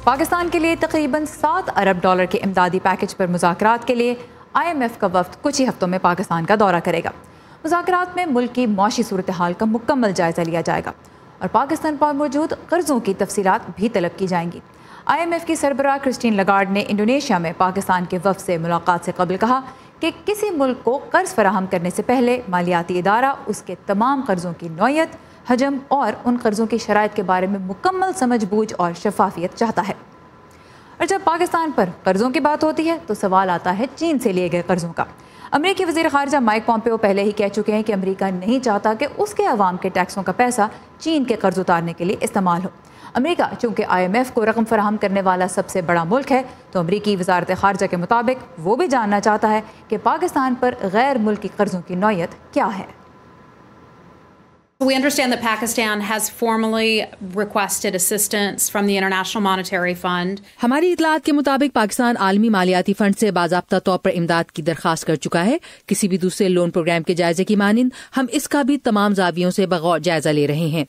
پاکستان کے لیے تقریباً $7 ارب کے امدادی پیکج پر مذاکرات کے لیے IMF کا وفد کچھ ہی ہفتوں میں پاکستان کا دورہ کرے گا۔ مذاکرات میں ملک کی معاشی صورتحال کا مکمل جائزہ لیا جائے گا اور پاکستان پر موجود قرضوں کی تفصیلات بھی طلب کی جائیں گی۔ IMF کی سربراہ کرسٹین لاگارڈ نے انڈونیشیا میں پاکستان کے وفد سے ملاقات سے قبل کہا کہ کسی ملک کو قرض فراہم کرنے سے پہلے مالیاتی ادارہ اس کے تمام قرضوں کی نوعیت، حجم اور ان قرضوں کی شرائط کے بارے میں مکمل سمجھ بوجھ اور شفافیت چاہتا ہے۔ اور جب پاکستان پر قرضوں کی بات ہوتی ہے تو سوال آتا ہے چین سے لیے گئے قرضوں کا۔ امریکی وزیر خارجہ مائک پومپیو پہلے ہی کہہ چکے ہیں کہ امریکہ نہیں چاہتا کہ اس کے عوام کے ٹیکسوں کا پیسہ چین کے قرض اتارنے کے لیے استعمال ہو۔ امریکہ چونکہ IMF کو رقم فراہم کرنے والا سب سے بڑا ملک ہے تو امریکی وزارت خارجہ کے مطابق وہ بھی جاننا چاہتا ہے کہ پاکستان پر غیر ملکی قرضوں کی نوعیت کیا ہے۔ We understand that Pakistan has formally requested assistance from the International Monetary Fund. ہماری اطلاعات کے مطابق پاکستان عالمی مالیاتی فنڈ سے باضابطہ طور پر امداد کی درخواست کر چکا ہے۔ کسی بھی دوسرے لون پروگرام کے جائزے کی مانند ہم اس کا بھی تمام زاویوں سے بغور جائزہ لے رہے ہیں۔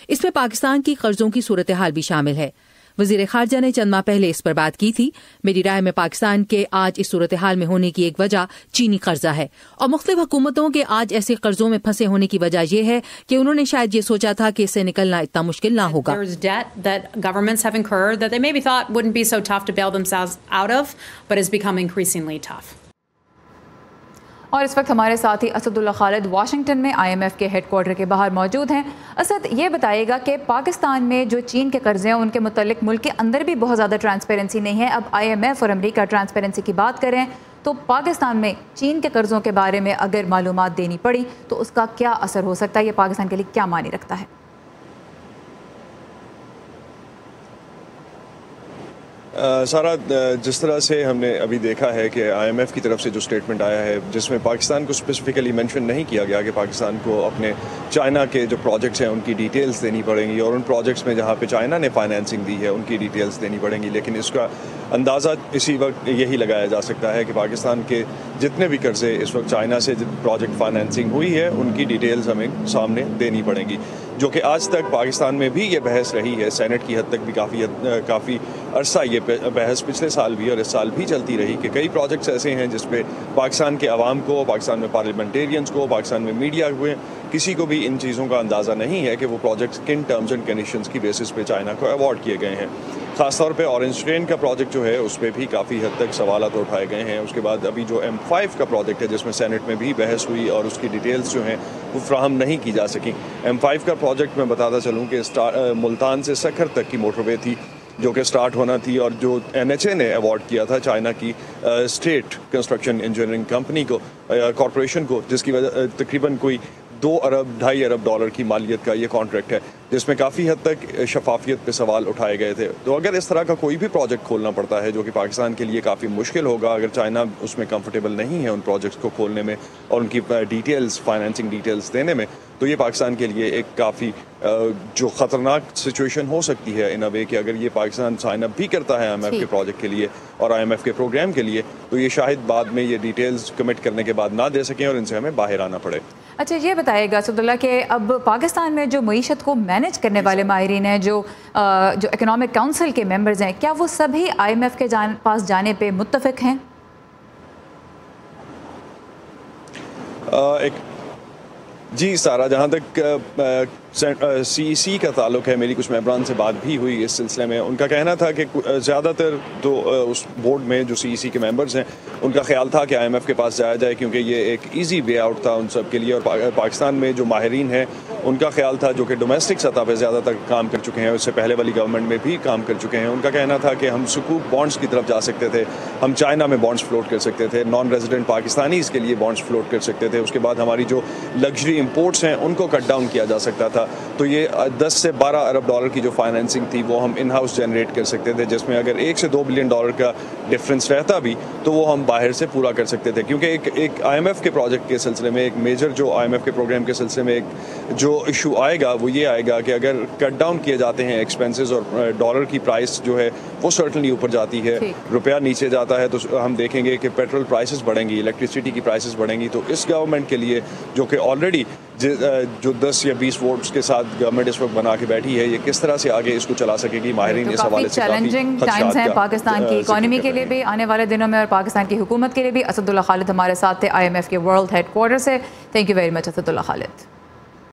اس میں پاکستان کی قرضوں کی صورتحال بھی شامل ہے۔ وزیر خارجہ نے چند ماہ پہلے اس پر بات کی تھی۔ میری رائے میں پاکستان کے آج اس صورتحال میں ہونے کی ایک وجہ چینی قرضہ ہے اور مختلف حکومتوں کے آج ایسے قرضوں میں پھنسے ہونے کی وجہ یہ ہے کہ انہوں نے شاید یہ سوچا تھا کہ اس سے نکلنا اتنا مشکل نہ ہوگا۔ There's debt that governments have incurred that they maybe thought wouldn't be so tough to bail themselves out of, but has become increasingly tough. اور اس وقت ہمارے ساتھی اسد اللہ خالد واشنگٹن میں IMF کے ہیڈ کوارٹر کے باہر موجود ہیں۔ اسد، یہ بتائیے گا کہ پاکستان میں جو چین کے قرضے ہیں ان کے متعلق ملک کے اندر بھی بہت زیادہ ٹرانسپیرنسی نہیں ہے۔ اب IMF اور امریکہ ٹرانسپیرنسی کی بات کریں تو پاکستان میں چین کے قرضوں کے بارے میں اگر معلومات دینی پڑی تو اس کا کیا اثر ہو سکتا ہے؟ یہ پاکستان کے لیے کیا معنی رکھتا ہے؟ سارا، جس طرح سے ہم نے ابھی دیکھا ہے کہ IMF کی طرف سے جو سٹیٹمنٹ آیا ہے جس میں پاکستان کو اسپیسیفکلی مینشن نہیں کیا گیا کہ پاکستان کو اپنے چائنا کے جو پروجیکٹس ہیں ان کی ڈیٹیلز دینی پڑیں گی اور ان پروجیکٹس میں جہاں پہ چائنا نے فائنینسنگ دی ہے ان کی ڈیٹیلز دینی پڑیں گی، لیکن اس کا اندازہ اسی وقت یہی لگایا جا سکتا ہے کہ پاکستان کے جتنے بھی قرضے اس وقت چائنا سے پروجیکٹ فائنینسنگ ہوئی ہے ان کی ڈیٹیلز ہمیں سامنے دینی پڑیں گی، جو کہ آج تک پاکستان میں بھی یہ بحث رہی ہے۔ سینٹ کی حد تک بھی کافی عرصہ یہ بحث پچھلے سال بھی اور اس سال بھی چلتی رہی کہ کئی پروجیکٹس ایسے ہیں جس پہ پاکستان کے عوام کو، پاکستان میں پارلیمنٹیرینز کو، پاکستان میں میڈیا ہوئے کسی کو بھی ان چیزوں کا اندازہ نہیں ہے کہ وہ پروجیکٹس کن ٹرمز اینڈ کنڈیشنز کی بیسس پہ چائنا کو ایوارڈ کیے گئے ہیں۔ خاص طور پہ اورنج ٹرین کا پروجیکٹ جو ہے اس پہ بھی کافی حد تک سوالات اٹھائے گئے ہیں۔ اس کے بعد ابھی جو M5 کا پروجیکٹ ہے جس میں سینٹ میں بھی بحث ہوئی اور اس کی ڈیٹیلز جو ہیں وہ فراہم نہیں کی جا سکیں۔ M5 کا پروجیکٹ میں بتاتا چلوں کہ ملتان سے سکھر تک کی موٹر وے تھی جو کہ سٹارٹ ہونا تھی اور جو NHA نے ایوارڈ کیا تھا چائنا کی اسٹیٹ کنسٹرکشن انجینئرنگ کمپنی کو، کارپوریشن کو، جس کی وجہ تقریباً کوئی $2 ارب کی مالیت کا یہ کانٹریکٹ ہے جس میں کافی حد تک شفافیت پہ سوال اٹھائے گئے تھے۔ تو اگر اس طرح کا کوئی بھی پروجیکٹ کھولنا پڑتا ہے جو کہ پاکستان کے لیے کافی مشکل ہوگا اگر چائنا اس میں کمفرٹیبل نہیں ہے ان پروجیکٹس کو کھولنے میں اور ان کی ڈیٹیلز، فائنینسنگ ڈیٹیلز دینے میں، تو یہ پاکستان کے لیے ایک کافی جو خطرناک سچویشن ہو سکتی ہے ان اے وے کہ اگر یہ پاکستان سائن اپ بھی کرتا ہے IMF کے پروجیکٹ کے لیے اور IMF کے پروگرام کے لیے تو یہ شاید بعد میں یہ ڈیٹیلز کمٹ کرنے کے بعد نہ دے سکیں اور ان سے ہمیں باہر آنا پڑے۔ اچھا، یہ بتائیے گا اسد اللہ کہ اب پاکستان میں جو معیشت کو مینیج کرنے والے ماہرین ہیں، جو اکنامک کونسل کے ممبرز ہیں، کیا وہ سبھی IMF کے پاس جانے پہ متفق ہیں؟ جی سارا، جہاں تک CEC کا تعلق ہے، میری کچھ ممبران سے بات بھی ہوئی اس سلسلے میں۔ ان کا کہنا تھا کہ زیادہ تر تو اس بورڈ میں جو CEC کے ممبرز ہیں ان کا خیال تھا کہ IMF کے پاس جایا جائے کیونکہ یہ ایک ایزی وے آؤٹ تھا ان سب کے لیے، اور پاکستان میں جو ماہرین ہیں ان کا خیال تھا جو کہ ڈومیسٹک سطح پہ زیادہ تر کام کر چکے ہیں، اس سے پہلے والی گورنمنٹ میں بھی کام کر چکے ہیں، ان کا کہنا تھا کہ ہم سکوک بانڈز کی طرف جا سکتے تھے، ہم چائنا میں بانڈز فلوٹ کر سکتے تھے، نان ریزیڈنٹ پاکستانیز کے لیے بانڈز فلوٹ کر سکتے تھے، اس کے بعد ہماری جو لگژری امپورٹس ہیں ان کو کٹ ڈاؤن کیا جا سکتا تھا، تو یہ 10 سے 12 ارب ڈالر کی جو فائنینسنگ تھی وہ ہم ان ہاؤس جنریٹ کر سکتے تھے، جس میں اگر $1 سے $2 بلین کا ڈفرینس رہتا بھی تو وہ ہم باہر سے پورا کر سکتے تھے، کیونکہ ایک IMF کے پروجیکٹ کے سلسلے میں، ایک میجر جو IMF کے پروگرام کے سلسلے میں ایک جو جو ایشو آئے گا وہ یہ آئے گا کہ اگر کٹ ڈاؤن کیے جاتے ہیں ایکسپینسز اور ڈالر کی پرائس جو ہے وہ سرٹنلی اوپر جاتی ہے, روپیہ نیچے جاتا ہے, تو ہم دیکھیں گے کہ پیٹرول پرائسز بڑھیں گی, الیکٹریسٹی کی پرائسز بڑھیں گی. تو اس گورنمنٹ کے لیے جو کہ آلریڈی جو 10 یا 20 ووٹس کے ساتھ گورنمنٹ اس وقت بنا کے بیٹھی ہے, یہ کس طرح سے آگے اس کو چلا سکے گی, ماہرین اس حوالے سے چیلنجنگ ٹائمز ہیں پاکستان کی اکانومی کے لیے بھی آنے والے دنوں میں, اور پاکستان کی حکومت کے لیے بھی. اسد اللہ خالد ہمارے ساتھ تھے IMF کے ورلڈ ہیڈ کوارٹر سے. Thank you very much Asad Allah Khalid.